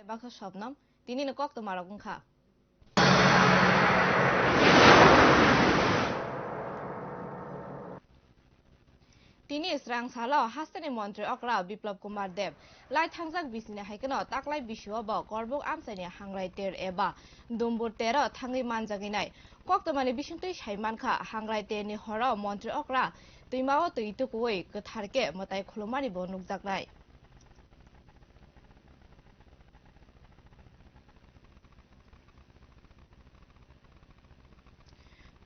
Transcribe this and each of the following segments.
Baka Shopnam, Tinin Koktvma Rokha. Tini Srang Salo, Hassan Montre Okra, Biplop Kumar Dev, Light Hangzak Bisina Haikano, Taklai Bishuaba, Korbok Amsania, Hangrai Ter Eba, Dumbur Terra, Tangi Manzaginai, Koktvma Bishintish Haimanka, Hangrai Teni Horo, Montre Okra, Timao to Ituk away, Katarke, Motai Kulomaribo Nukzaklai.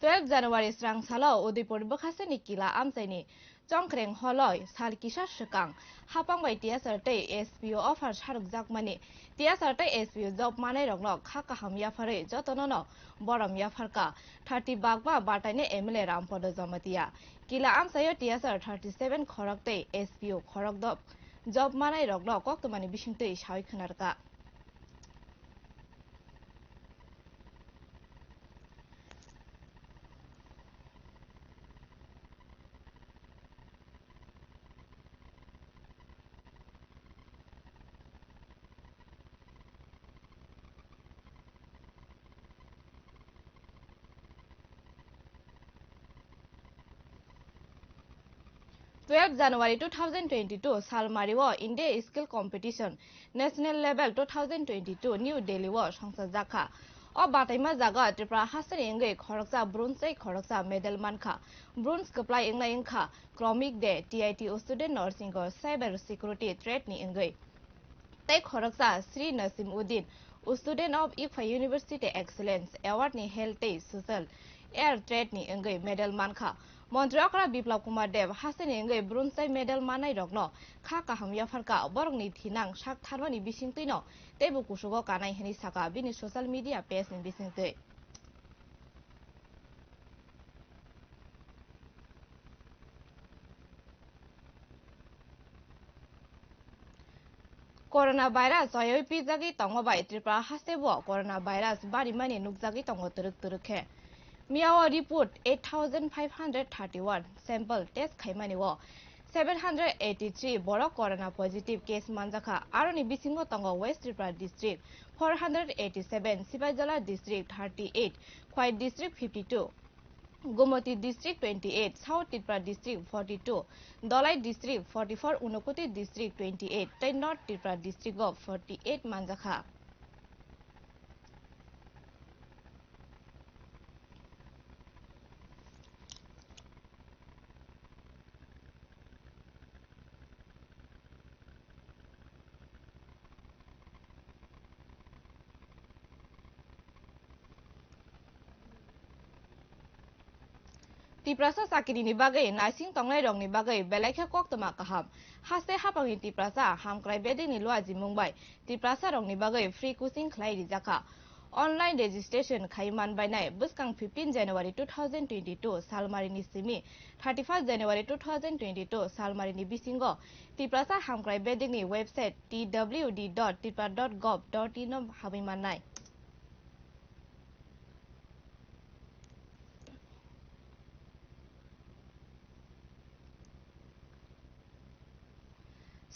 12 January Srang Salo, Udipur Bukasani Kila Amsani, Jongkreng Holoi, Salkisha Shakang, Hapang by TSRT, SPO offer Sharuk Zakmani, TSRT SPO Job Mane Rognok, Hakaham Yafare, Jotonono, Borom Yafarka, 30 Bagba, Batane Emile Rampodo Zomatia, Kila Amsayo TSR 37 Korokte, SPO Korok Job Mane Rognok, Koktvma Bishinte, Shaikanarka. 12 January 2022 Salmariwo India Skill Competition National Level 2022 New Delhi War Songsa Jaka O Bataima Zaga Tripura Hasan Inge Khoroksa Bronze Khoroksa Medal Manka Bronze Supply Ingla Inka Chronic Day TIT Student Nursing or Cyber Security Threat Ni Inge Tai Khoroksa Sri Nasim Uddin Student of IFA University Excellence Award Ni Health Social Air Threat Ni Inge Medal Manka Montreokra Biplop Kumar Dev Hasan Inge Bronze Medal Manai Rogno Kaka Hamya Farka Borgni Tinang Shak Tarwani Bishintino Tebu Kushugo Kanai Henisaka Bini social media page in Bisinte Coronavirus Oyo Pizagi Tongo by Tripura Hasebo Coronavirus Bari Mani Nukzagi Tongo Turke Miawa report 8,531 sample test Kaimaniwo 783 Borok Corona positive case Manjaka Aroni Bisingo Tongo West Tripura district 487 Sibajala district 38 Kwai district 52 Gomoti district 28 South Tripura district 42 Dolai district 44 Unokoti district 28 Tai North Tripura district of 48 Manjaka Tiprasa sakini ni bagai naising tonglai rong ni bagai belakha Koktvma kaham haste hapangi tiprasa hamkrai beding ni luaji Mumbai tiprasa rong ni bagai free coaching khlai rijaka online registration khaiman bainai buskang 15 January 2022 salmari ni simi 31 January 2022 salmari ni bisingo tiprasa hamkrai beding ni website twd.tripura.gov.in habimanai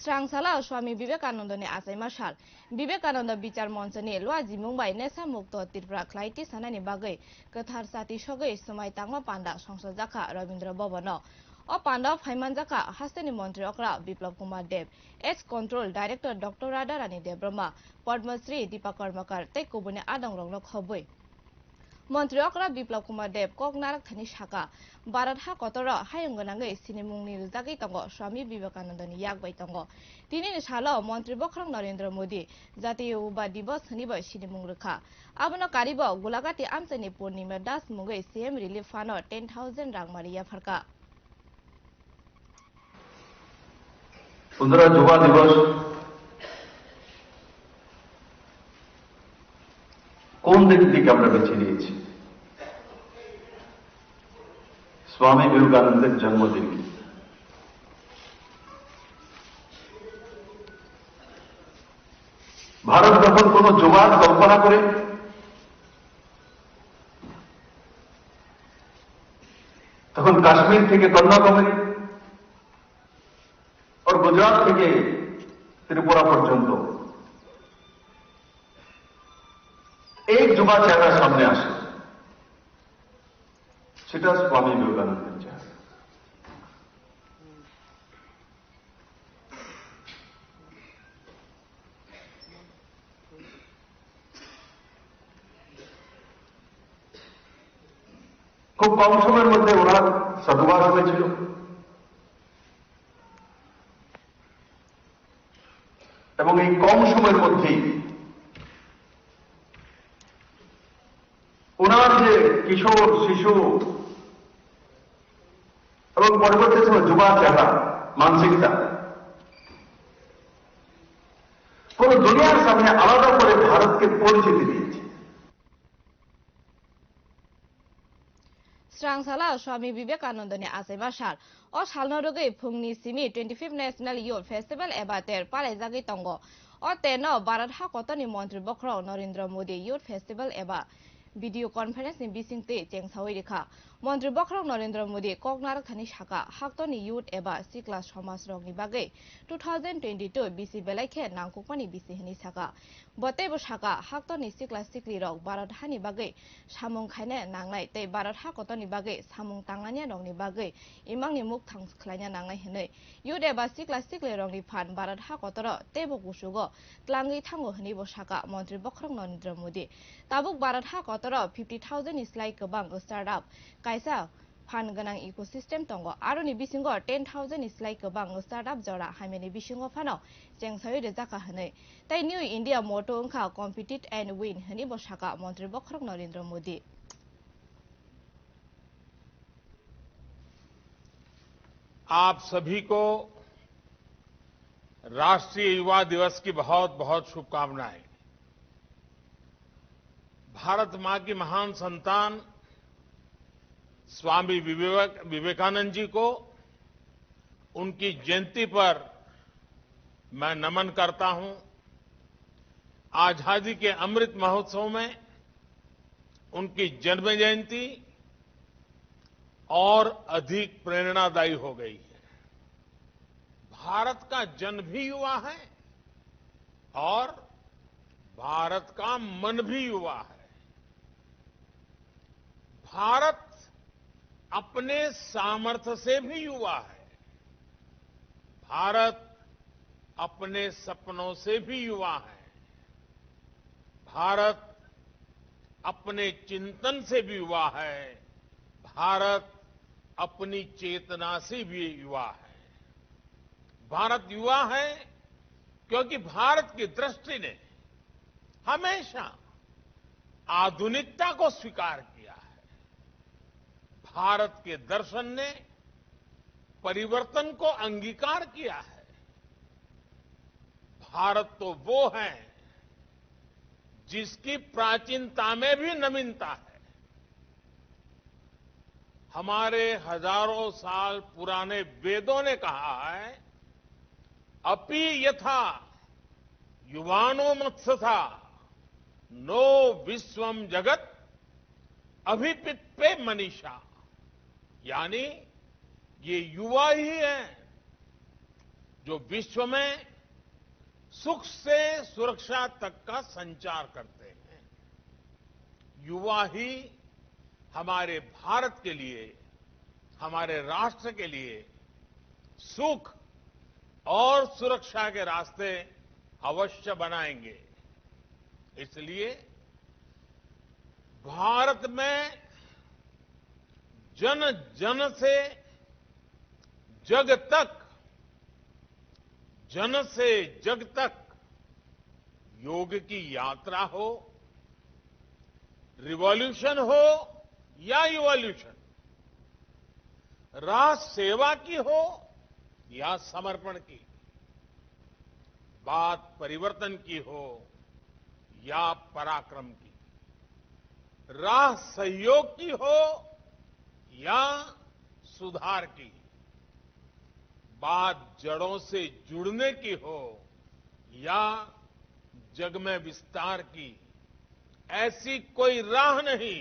Srangsala Swami Vivekananda ne Asai Marshal Vivekananda Bichar Monsani Luaji Mumbai Nesa Mukto Tripura Klaiti Sanani Bagai Kathar Sati Shogai Sumai Tangma Panda Songsa Jaka Ravindra Bhavano O Panda Phaiman Jaka Hasani Montri Okra Biplop Kumar Dev Ex Control Director Dr. Radharani Debrahma Padma Shri Deepa Karmakar Tei Kubune Adang Ronglok Khoboi Montreokra Biplop Kumar Dev Koknarak Thani Shaka Bharat ha Kotoro Hayunganangai Sinimungni Ruzagi Tongo Swami Vivekananda ni Yakbai Tongo Tini ni Shalo Montri Bokrang Narendra Modi Jatiyo Uba Divas Haniba Sinimung Rukha Abono Karibo Gulagati Amsani Purnima Das Mungai CM Relief Fund 10,000 Rang Maria Farka 15 युवा दिवस কোন দিক থেকে আমরা বেছে নিয়েছি স্বামী বিবেকানন্দের জন্মদিন ভারত যখন কোন জোগাড় কল্পনা করে তখন কাশ্মীর থেকে কন্যাকুমারী আর গুজরাট থেকে ত্রিপুরা পর্যন্ত যুবা চেহারা সামনে আসে, সেটা স্বামী বিবেকানন্দের চেহারা। খুব কম সময়ের মধ্যে ওনার সদ্বাস হয়েছিল। এবং এই কম সময়ের মধ্যেই ওনার যে কিশোর, শিশু এবং পরবর্তী সময় যুবা চেহারা, মানসিকতা কোন দুনিয়ার সামনে আলাদা করে ভারতকে পরিচিতি দিয়েছে। স্রাংসালা স্বামী বিবেকানন্দনি আসাইমা সাল ও সালনরগৈ ফুংনি সিমি 25 ন্যাশনাল ইয়ুথ ফেস্টিভ্যাল এবা তের পালাইজাগৈ তঙ্গ ও তেনো ভারত হাকতনি মন্ত্রী বক্র নরেন্দ্র মোদী ইয়ুথ ফেস্টিভ্যাল এবা video conference ni bisingte chengsawi rekha মন্ত্রী বক্রক Narendra Modi koknarak thani shaka haktoni youth eba sikla somas rokni bagai 2022 bisi belaikhe nangkukmani bisi hini saka botebo shaka haktoni sikla sikli rok bharat hani bagai samung khaine nangnai tei bharat hakotoni bagai samung tangnania rokni bagai imangni muk thangskhlaina nangnai hinai youth eba sikla sikli rokni phan bharat hakotoro tebo kusugo tlangi thango hini bo shaka মন্ত্রী বক্রক Narendra Modi tabuk bharat hakotoro 50,000 islai kobang startup kaisa fan ganang ecosystem tongo aroni bisingo 10,000 islai kobang startup jora hameni bisingo phano chengsai rejaka hanai tai new india motto ongkha compete and win hani bosaka মন্ত্রী বক্রক নরেন্দ্র মোদী। आप सभी को राष्ट्रीय युवा दिवस की बहुत बहुत शुभकामनाएं। भारत मां की महान संतान स्वामी विवेकानंद जी को उनकी जयंती पर मैं नमन करता हूं। आजादी के अमृत महोत्सव में उनकी जन्म जयंती और अधिक प्रेरणादायी हो गई है। भारत का जन भी युवा है और भारत का मन भी युवा है। भारत अपने सामर्थ्य से भी युवा है, भारत अपने सपनों से भी युवा है, भारत अपने चिंतन से भी युवा है, भारत अपनी चेतना से भी युवा है। भारत युवा है क्योंकि भारत की दृष्टि ने हमेशा आधुनिकता को स्वीकार किया है। भारत के दर्शन ने परिवर्तन को अंगीकार किया है। भारत तो वो है जिसकी प्राचीनता में भी नवीनता है। हमारे हजारों साल पुराने वेदों ने कहा है, अपि यथा युवानो मत्सथा नो विश्वम जगत अभिपित्पे मनीषा, यानी ये युवा ही है जो विश्व में सुख से सुरक्षा तक का संचार करते हैं। युवा ही हमारे भारत के लिए, हमारे राष्ट्र के लिए सुख और सुरक्षा के रास्ते अवश्य बनाएंगे। इसलिए भारत में जन जन से जग तक, जन से जग तक योग की यात्रा हो, रिवॉल्यूशन हो या इवोल्यूशन, राष्ट्र सेवा की हो या समर्पण की, बात परिवर्तन की हो या पराक्रम की, राह सहयोग की हो या सुधार की, बात जड़ों से जुड़ने की हो या जग में विस्तार की, ऐसी कोई राह नहीं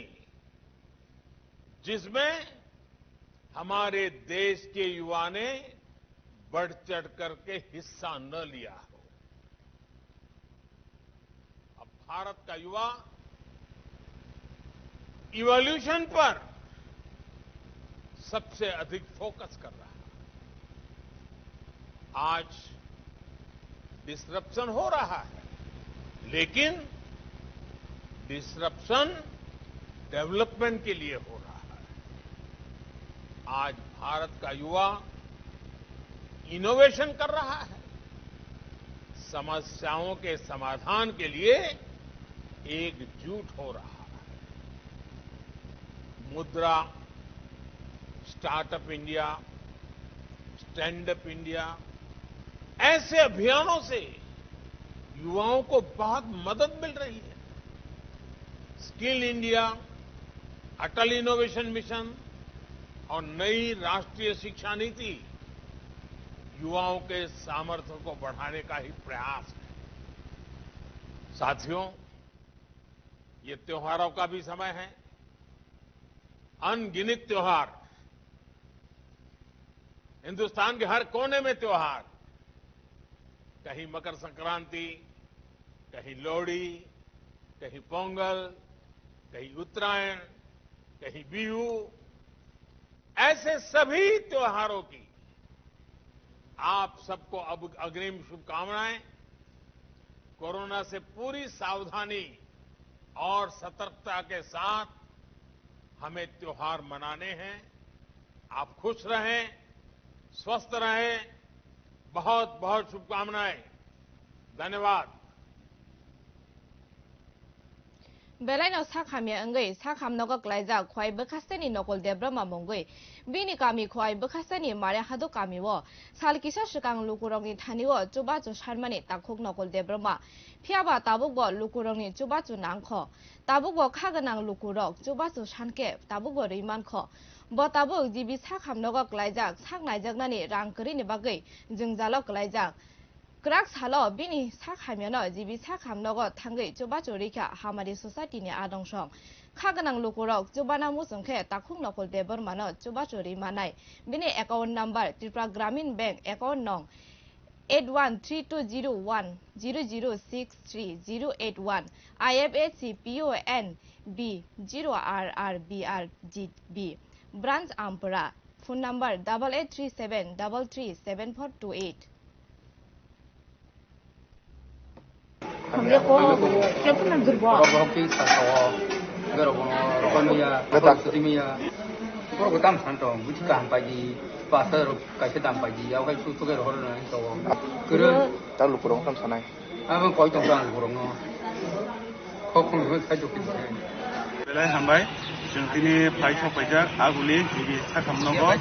जिसमें हमारे देश के युवा ने बढ़ चढ़ करके हिस्सा न लिया हो। अब भारत का युवा इवोल्यूशन पर सबसे अधिक फोकस कर रहा है। आज डिसरप्शन हो रहा है, लेकिन डिसरप्शन डेवलपमेंट के लिए हो रहा है। आज भारत का युवा इनोवेशन कर रहा है, समस्याओं के समाधान के लिए एकजुट हो रहा है। मुद्रा, startup India, stand up India, ऐसे अभियानों से युवाओं को बहुत मदद मिल रही है। स्किल इंडिया, अटल इनोवेशन मिशन और नई राष्ट्रीय शिक्षा नीति युवाओं के सामर्थ्य को बढ़ाने का ही प्रयास है। साथियों, ये त्योहारों का भी समय है। अनगिनत त्योहार, हिंदुस्तान के हर कोने में त्योहार, कहीं मकर संक्रांति, कहीं लोहड़ी, कहीं पोंगल, कहीं उत्तरायण, कहीं बिहू, ऐसे सभी त्योहारों की आप सबको अब अग्रिम शुभकामनाएं। कोरोना से पूरी सावधानी और सतर्कता के साथ हमें त्योहार मनाने हैं। आप खुश रहें, स्वस्थ रहें। बहुत बहुत शुभकामनाएं। धन्यवाद। बेलाइनाव साखामी अंगै साखामनोग क्लाइजा ख्वाइ बखासेनि नकल देब्रमा मंगै बिनि कामी ख्वाइ बखासेनि मारे हादो कामीवो सालकिसा सिकां लुकुरंनि थानिवो चुबाचु सारमानि ताखुक नकल देब्रमा फियाबा ताबुकबो लुकुरंनि चुबाचु नांखो ताबुकबो खागोनां लुकुरक चुबाचु सानके ताबुकबो रैमानखो बो ताबुक जिबि साखामनोग क्लाइजाक साकनाइजाकनानि रांकरिनि बागै जोंजालो क्लाइजाक क्राक सालो बिनि साखामियानो जिबि साखामनोग थांगै चुबाचु रैखा हामारि ससाइटिनि आदंसं खागोनां लुकुरक चुबाना मुसुंखे ताखुक नकल देबरमानो चुबाचु रैमानाय बिनि एकाउन्ट नम्बर त्रिपुरा ग्रामीण बैंक एकाउन्ट नं 8132010063 IFSC PONB 0RRBRGB branch Ampura phone number 8837337428 Kokborok Koktwma 12.30 Koktwma 12.30 Bukan pagi pasar kasih tam pagi awak itu tu kerana orang itu kerana tahu kurang tam sana apa kau itu orang kurang no kau pun itu saya juga belai hambai jentini paicok pajak aguli jibi sakam nogo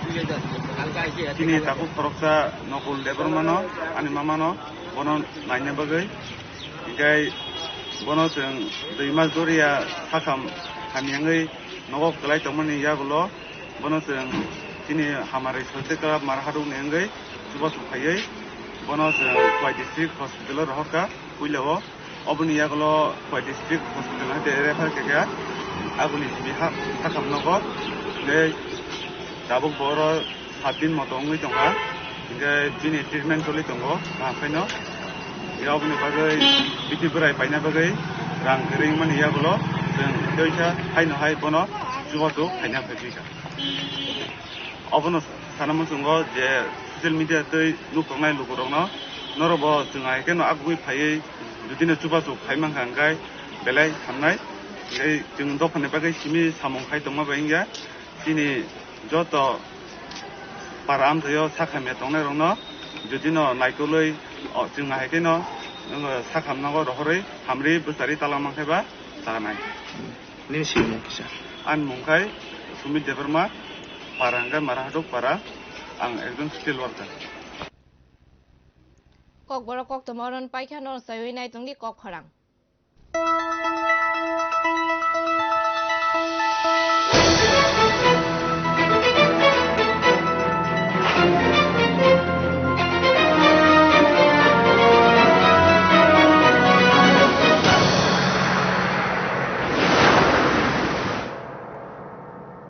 kini taku koroksa nokul lebar mano ani mama no bono naine bagai ikai bono jeng dima zoria sakam kamiangai nogo kelai tomani ya gulo bono jeng kini hamari sote kerap marhadung nengai coba supayai bono jeng Kwai district hospital rohka kuilewo obuni ya gulo Kwai district hospital hade refer kaya aguni jibi sakam nogo le tabuk boro 7 दिन मत अंगै दंगा इनके बिनि treatment चलि दंगो नाफाइनो यावनि बागै बिदि बोराय फायना बागै रां रिं माने यागलो जों दैसा हायनो हाय बनो जुवाजो फायना फैबिका अबनो सानामो जोंगो जे ससियेल मिडिया दै लुकनाय लुगरनो नरबो जों आइकेनो आगुइ फायै जुदिनो जुवाजो फायमान हांगाय बेलाय थांनाय जों दखाननि बागै सिमि सामं खाय दंमा बायंगा दिनि जत param tuyo sakhame tongne rongno judino naitoloi jinga hekeno sakham nago rohorei hamri busari talamang kheba saranai ni simu kisa an mungkai sumit deberma parangga marahadok para ang ekdom steel worker Kokborok Koktwma 12.30 sayoi nai tongdi kok khorang